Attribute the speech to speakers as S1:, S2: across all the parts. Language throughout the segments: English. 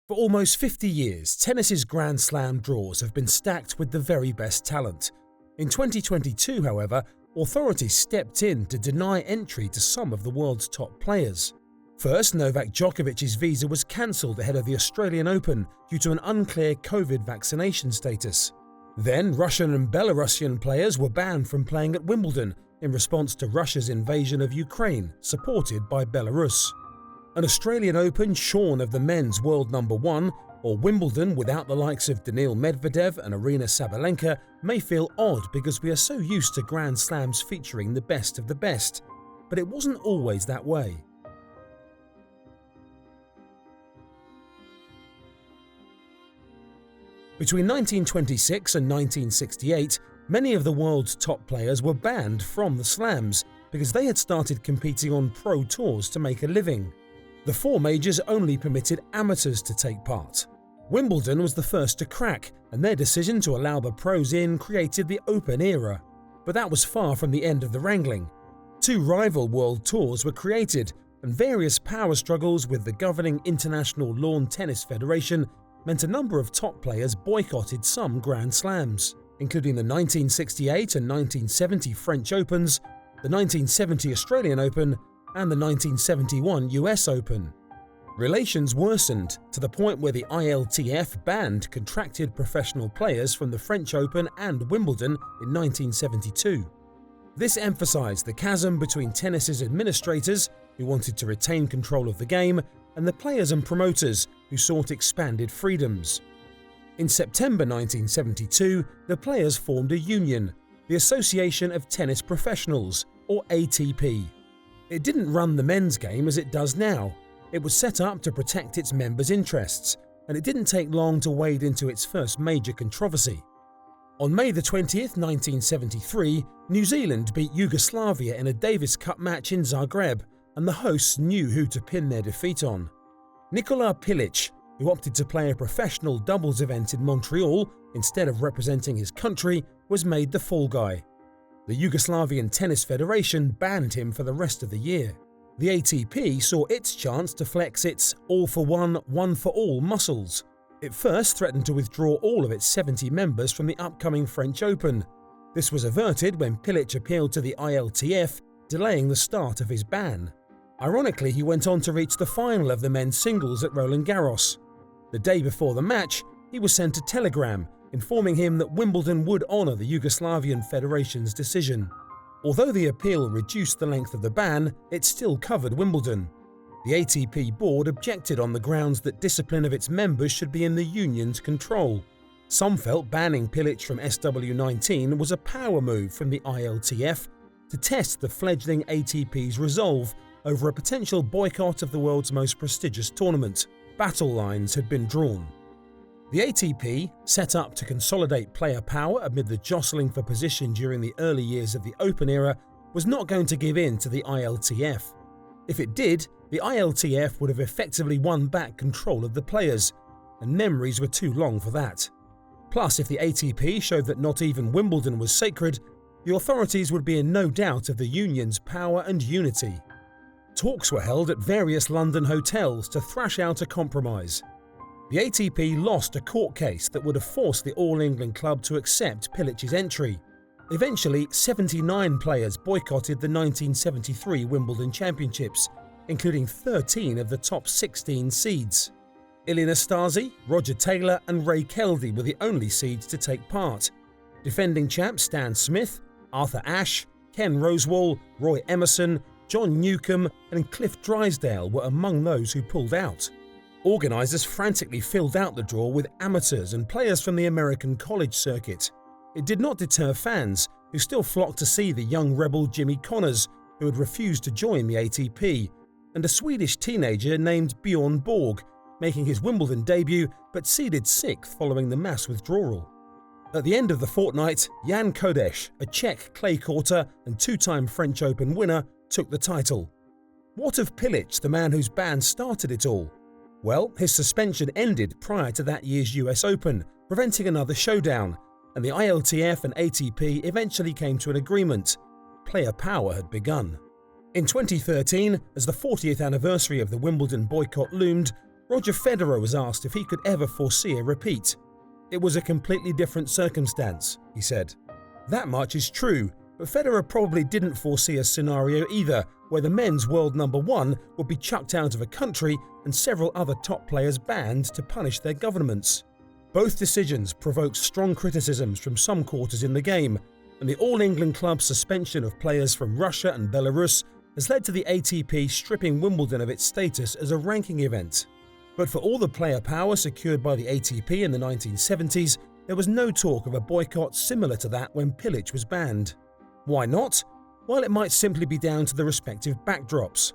S1: For almost 50 years, tennis's Grand Slam draws have been stacked with the very best talent. In 2022, however, authorities stepped in to deny entry to some of the world's top players. First, Novak Djokovic's visa was cancelled ahead of the Australian Open due to an unclear COVID vaccination status. Then, Russian and Belarusian players were banned from playing at Wimbledon in response to Russia's invasion of Ukraine, supported by Belarus. An Australian Open shorn of the men's world number one, or Wimbledon without the likes of Daniil Medvedev and Aryna Sabalenka may feel odd because we are so used to Grand Slams featuring the best of the best. But it wasn't always that way. Between 1926 and 1968, many of the world's top players were banned from the slams because they had started competing on pro tours to make a living. The four majors only permitted amateurs to take part. Wimbledon was the first to crack, and their decision to allow the pros in created the Open era. But that was far from the end of the wrangling. Two rival world tours were created, and various power struggles with the governing International Lawn Tennis Federation meant a number of top players boycotted some Grand Slams, including the 1968 and 1970 French Opens, the 1970 Australian Open, and the 1971 US Open. Relations worsened to the point where the ILTF banned contracted professional players from the French Open and Wimbledon in 1972. This emphasized the chasm between tennis's administrators, who wanted to retain control of the game, and the players and promoters, who sought expanded freedoms. In September 1972, the players formed a union, the Association of Tennis Professionals, or ATP. It didn't run the men's game as it does now. It was set up to protect its members' interests, and it didn't take long to wade into its first major controversy. On May 20, 1973, New Zealand beat Yugoslavia in a Davis Cup match in Zagreb, and the hosts knew who to pin their defeat on. Nikola Pilic, who opted to play a professional doubles event in Montreal instead of representing his country, was made the fall guy. The Yugoslavian Tennis Federation banned him for the rest of the year. The ATP saw its chance to flex its all-for-one, one-for-all muscles. It first threatened to withdraw all of its 70 members from the upcoming French Open. This was averted when Pilic appealed to the ILTF, delaying the start of his ban. Ironically, he went on to reach the final of the men's singles at Roland Garros. The day before the match, he was sent a telegram informing him that Wimbledon would honour the Yugoslavian Federation's decision. Although the appeal reduced the length of the ban, it still covered Wimbledon. The ATP board objected on the grounds that discipline of its members should be in the union's control. Some felt banning Pilic from SW19 was a power move from the ILTF to test the fledgling ATP's resolve over a potential boycott of the world's most prestigious tournament. Battle lines had been drawn. The ATP, set up to consolidate player power amid the jostling for position during the early years of the Open era, was not going to give in to the ILTF. If it did, the ILTF would have effectively won back control of the players, and memories were too long for that. Plus, if the ATP showed that not even Wimbledon was sacred, the authorities would be in no doubt of the union's power and unity. Talks were held at various London hotels to thrash out a compromise. The ATP lost a court case that would have forced the All England club to accept Pilic's entry. Eventually, 79 players boycotted the 1973 Wimbledon Championships, including 13 of the top 16 seeds. Ilie Nastase, Roger Taylor and Ray Keldy were the only seeds to take part. Defending champs Stan Smith, Arthur Ashe, Ken Rosewall, Roy Emerson, John Newcombe and Cliff Drysdale were among those who pulled out. Organisers frantically filled out the draw with amateurs and players from the American college circuit. It did not deter fans, who still flocked to see the young rebel Jimmy Connors, who had refused to join the ATP, and a Swedish teenager named Bjorn Borg, making his Wimbledon debut but seeded 6th following the mass withdrawal. At the end of the fortnight, Jan Kodeš, a Czech clay courter and two-time French Open winner, took the title. What of Pilic, the man whose ban started it all? Well, his suspension ended prior to that year's US Open, preventing another showdown, and the ILTF and ATP eventually came to an agreement. Player power had begun. In 2013, as the 40th anniversary of the Wimbledon boycott loomed, Roger Federer was asked if he could ever foresee a repeat. "It was a completely different circumstance," he said. That much is true, but Federer probably didn't foresee a scenario either where the men's world number one would be chucked out of a country and several other top players banned to punish their governments. Both decisions provoked strong criticisms from some quarters in the game, and the All England Club's suspension of players from Russia and Belarus has led to the ATP stripping Wimbledon of its status as a ranking event. But for all the player power secured by the ATP in the 1970s, there was no talk of a boycott similar to that when Pilic was banned. Why not? Well, it might simply be down to the respective backdrops.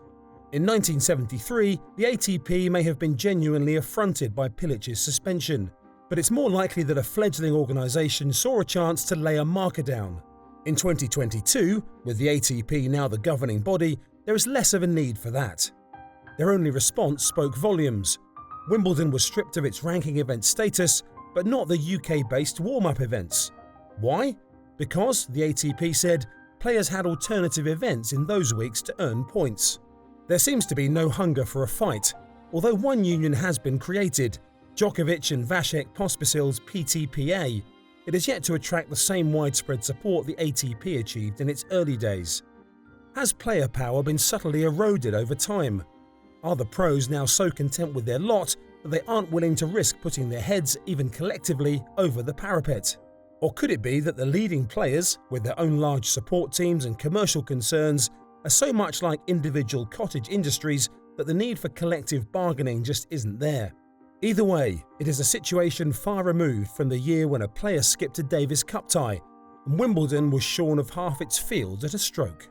S1: In 1973, the ATP may have been genuinely affronted by Pilic's suspension, but it's more likely that a fledgling organisation saw a chance to lay a marker down. In 2022, with the ATP now the governing body, there is less of a need for that. Their only response spoke volumes. Wimbledon was stripped of its ranking event status, but not the UK-based warm-up events. Why? Because, the ATP said, players had alternative events in those weeks to earn points. There seems to be no hunger for a fight, although one union has been created, Djokovic and Vasek Pospisil's PTPA. It has yet to attract the same widespread support the ATP achieved in its early days. Has player power been subtly eroded over time? Are the pros now so content with their lot that they aren't willing to risk putting their heads, even collectively, over the parapet? Or could it be that the leading players, with their own large support teams and commercial concerns, are so much like individual cottage industries that the need for collective bargaining just isn't there? Either way, it is a situation far removed from the year when a player skipped a Davis Cup tie and Wimbledon was shorn of half its field at a stroke.